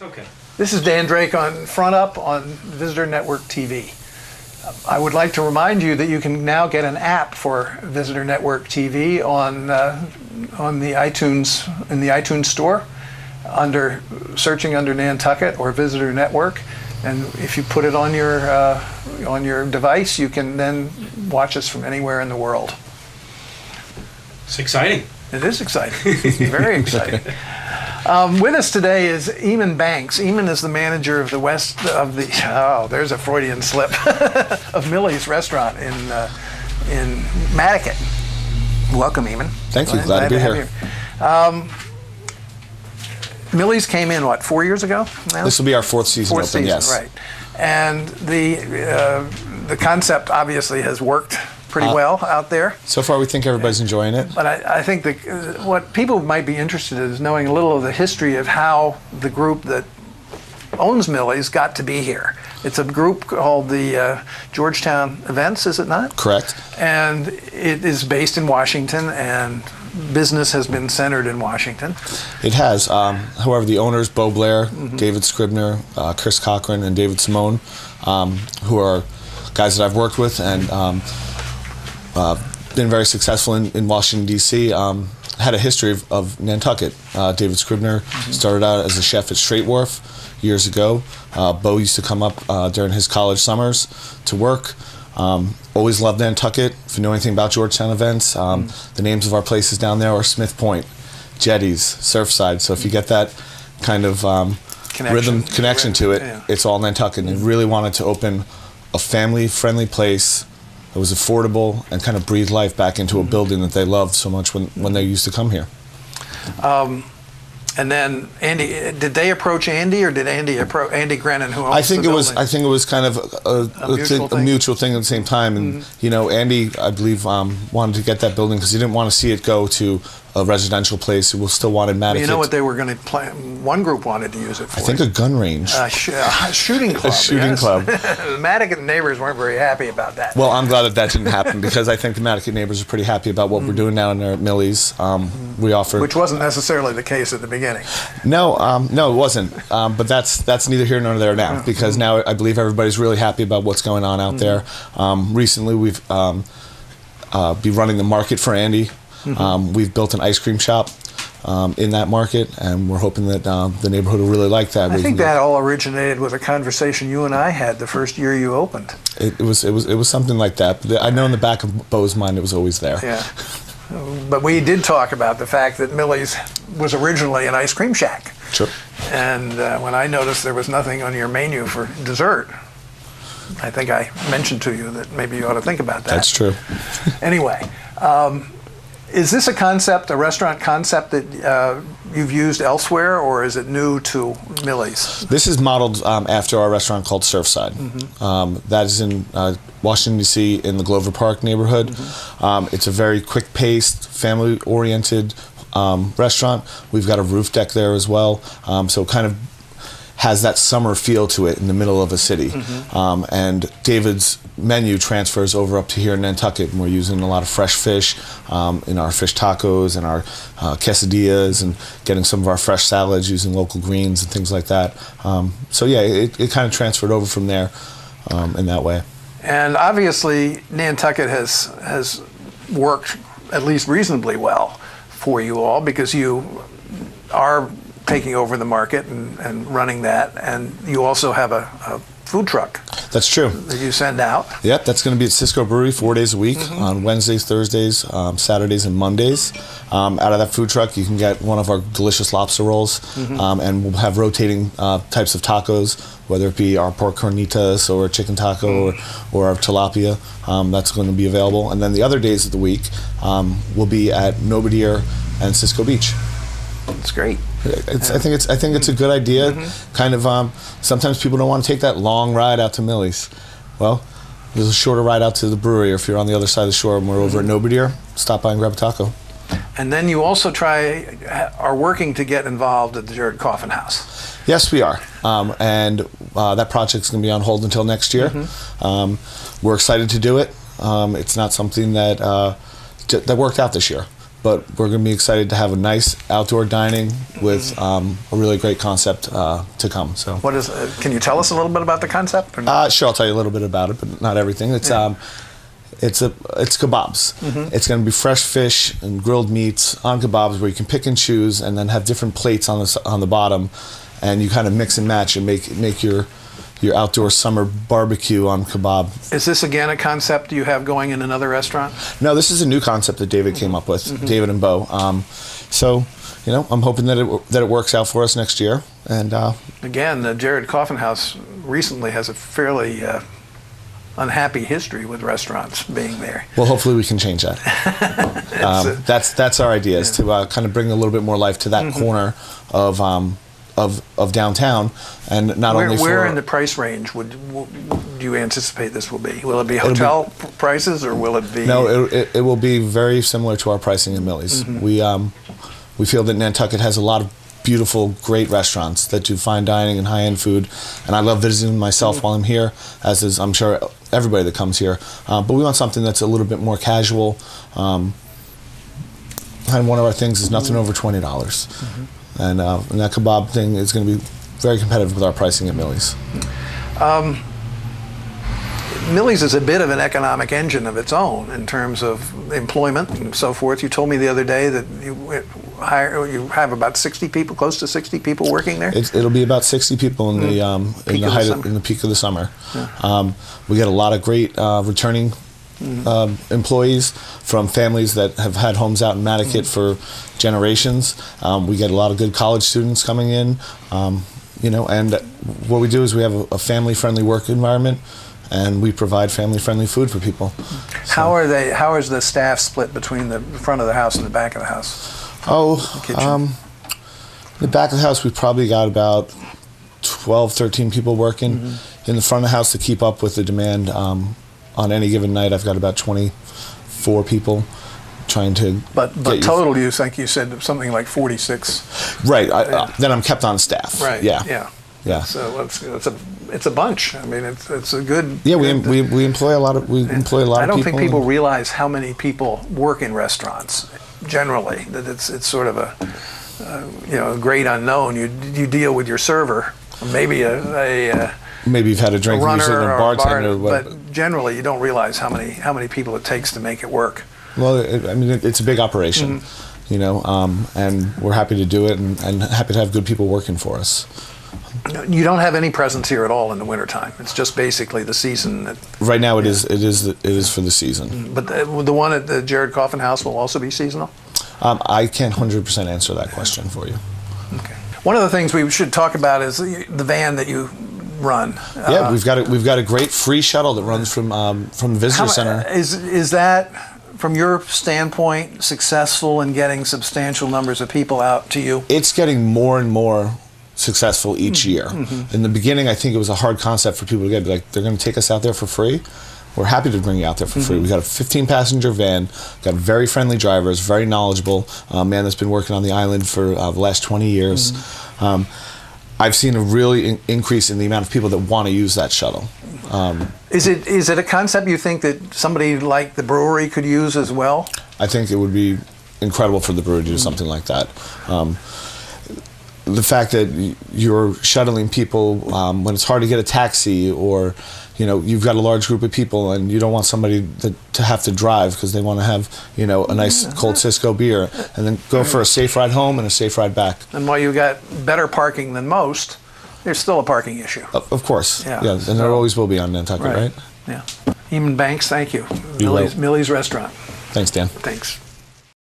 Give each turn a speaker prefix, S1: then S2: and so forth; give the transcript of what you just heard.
S1: Okay.
S2: This is Dan Drake on Front Up on Visitor Network TV. I would like to remind you that you can now get an app for Visitor Network TV on the iTunes store, searching under Nantucket or Visitor Network, and if you put it on your device, you can then watch us from anywhere in the world.
S1: It's exciting.
S2: It is exciting. Very exciting. With us today is EaghmonBanks. Eaghmon is the manager of there's a Freudian slip, of Millie's restaurant in Matticat. Welcome, Eaghmon.
S3: Thank you. Glad to be here.
S2: Millie's came in, 4 years ago now?
S3: This will be our fourth season open, yes.
S2: Right. And the concept obviously has worked pretty well out there.
S3: So far, we think everybody's enjoying it.
S2: But I think what people might be interested in is knowing a little of the history of how the group that owns Millie's got to be here. It's a group called the Georgetown Events, is it not?
S3: Correct.
S2: And it is based in Washington, and business has been centered in Washington.
S3: It has. However, the owners, Bo Blair, David Scribner, Chris Cochran, and David Simone, who are guys that I've worked with and been very successful in Washington, D.C., had a history of Nantucket. David Scribner started out as a chef at Straight Wharf years ago. Bo used to come up during his college summers to work. Always loved Nantucket. If you know anything about Georgetown Events, the names of our places down there are Smith Point, Jetties, Surfside. So if you get that kind of connection to it, it's all Nantucket. And they really wanted to open a family-friendly place that was affordable and kind of breathe life back into a building that they loved so much when they used to come here.
S2: And then Andy, did they approach Andy, or did Andy approach Andy Grennan, who owns the building?
S3: I think it was kind of a mutual thing at the same time. And Andy, I believe, wanted to get that building because he didn't want to see it go to a residential place. He still wanted Matticat.
S2: You know what they were going to plan? One group wanted to use it for.
S3: I think a gun range.
S2: A shooting club.
S3: A shooting club.
S2: The Matticat neighbors weren't very happy about that.
S3: Well, I'm glad that didn't happen because I think the Matticat neighbors are pretty happy about what we're doing down there at Millie's. We offer,
S2: which wasn't necessarily the case at the beginning.
S3: No, it wasn't. But that's neither here nor there now because now I believe everybody's really happy about what's going on out there. Recently, we've be running the market for Andy. We've built an ice cream shop in that market, and we're hoping that the neighborhood will really like that.
S2: I think that all originated with a conversation you and I had the first year you opened.
S3: It was something like that. But I know in the back of Bo's mind it was always there.
S2: Yeah, but we did talk about the fact that Millie's was originally an ice cream shack.
S3: Sure.
S2: And when I noticed there was nothing on your menu for dessert, I think I mentioned to you that maybe you ought to think about that.
S3: That's true.
S2: Anyway. Is this a restaurant concept that you've used elsewhere, or is it new to Millie's?
S3: This is modeled after our restaurant called Surfside. That is in Washington, D.C. in the Glover Park neighborhood. It's a very quick-paced, family-oriented restaurant. We've got a roof deck there as well, so it kind of has that summer feel to it in the middle of a city. And David's menu transfers over up to here in Nantucket, and we're using a lot of fresh fish in our fish tacos and our quesadillas, and getting some of our fresh salads using local greens and things like that. So yeah, it kind of transferred over from there in that way.
S2: And obviously Nantucket has worked at least reasonably well for you all, because you are taking over the market and running that, and you also have a food truck.
S3: That's true.
S2: That you send out.
S3: Yep, that's going to be at Cisco Brewery 4 days a week on Wednesdays, Thursdays, Saturdays, and Mondays. Out of that food truck, you can get one of our delicious lobster rolls, and we'll have rotating types of tacos, whether it be our pork carnitas or chicken taco or our tilapia. That's going to be available. And then the other days of the week will be at Nobodier and Cisco Beach.
S2: That's great.
S3: I think it's a good idea. Kind of sometimes people don't want to take that long ride out to Millie's. Well, there's a shorter ride out to the brewery, or if you're on the other side of the shore and we're over at Nobodier, stop by and grab a taco.
S2: And then you also are working to get involved at the Jared Coffin House.
S3: Yes, we are. And that project's going to be on hold until next year. We're excited to do it. It's not something that worked out this year. but we're going to be excited to have a nice outdoor dining with a really great concept to come. So,
S2: What is? Can you tell us a little bit about the concept? Or not?
S3: sure, I'll tell you a little bit about it, but not everything. It's it's kebabs. It's going to be fresh fish and grilled meats on kebabs where you can pick and choose, and then have different plates on the bottom, and you kind of mix and match and make your outdoor summer barbecue on kebab.
S2: Is this again a concept you have going in another restaurant?
S3: No, this is a new concept that David came up with, David and Bo. So, I'm hoping that it works out for us next year. And
S2: Again, the Jared Coffin House recently has a fairly unhappy history with restaurants being there.
S3: well, hopefully we can change that. That's our idea, is to kind of bring a little bit more life to that corner of downtown, and not only for...
S2: Where in the price range do you anticipate this will be? Will it be hotel prices, or will it be...
S3: No, it will be very similar to our pricing at Millie's. We feel that Nantucket has a lot of beautiful, great restaurants that do fine dining and high-end food, and I love visiting myself while I'm here, as is, I'm sure, everybody that comes here. But we want something that's a little bit more casual, and one of our things is nothing over $20. And that kebab thing is going to be very competitive with our pricing at Millie's.
S2: Millie's is a bit of an economic engine of its own in terms of employment and so forth. You told me the other day that you have about 60 people, close to 60 people working there.
S3: It'll be about 60 people in the peak of the summer. Yeah. We get a lot of great returning employees from families that have had homes out in Mattocket for generations. We get a lot of good college students coming in, and what we do is we have a family-friendly work environment, and we provide family-friendly food for people. So.
S2: How is the staff split between the front of the house and the back of the house?
S3: The back of the house, we've probably got about 12, 13 people working. In the front of the house, to keep up with the demand, on any given night, I've got about 24 people trying to. But
S2: total, you think you said something like 46.
S3: Right. Then I'm kept on staff.
S2: Right.
S3: Yeah.
S2: So it's a bunch. I mean, it's a good.
S3: Yeah, we employ a lot of people.
S2: I don't think people realize how many people work in restaurants. Generally, that it's sort of a great unknown. You deal with your server, maybe
S3: maybe you've had a drink, and you're sitting a bartender,
S2: but generally you don't realize how many people it takes to make it work.
S3: Well, it's a big operation, and we're happy to do it, and happy to have good people working for us.
S2: You don't have any presence here at all in the wintertime. It's just basically the season.
S3: Right now, it is for the season.
S2: But the one at the Jared Coffin House will also be seasonal?
S3: I can't 100% answer that question for you.
S2: Okay. One of the things we should talk about is the van that you run.
S3: Yeah, we've got a great free shuttle that runs from the visitor center.
S2: Is that, from your standpoint, successful in getting substantial numbers of people out to you?
S3: It's getting more and more successful each year. In the beginning, I think it was a hard concept for people to get. Like, they're going to take us out there for free. We're happy to bring you out there for free. We've got a 15-passenger van, got very friendly drivers, very knowledgeable man that's been working on the island for the last 20 years. I've seen a really increase in the amount of people that want to use that shuttle.
S2: Is it a concept you think that somebody like the brewery could use as well?
S3: I think it would be incredible for the brewery to do something like that. The fact that you're shuttling people when it's hard to get a taxi, or you've got a large group of people and you don't want somebody to have to drive because they want to have a nice cold Cisco beer, and then go for a safe ride home and a safe ride back.
S2: And while you got better parking than most, there's still a parking issue.
S3: Of course, yeah, and there always will be on Nantucket, right?
S2: Yeah. EaghmonBanks, thank you.
S3: You're
S2: Millie's Restaurant.
S3: Thanks, Dan.
S2: Thanks.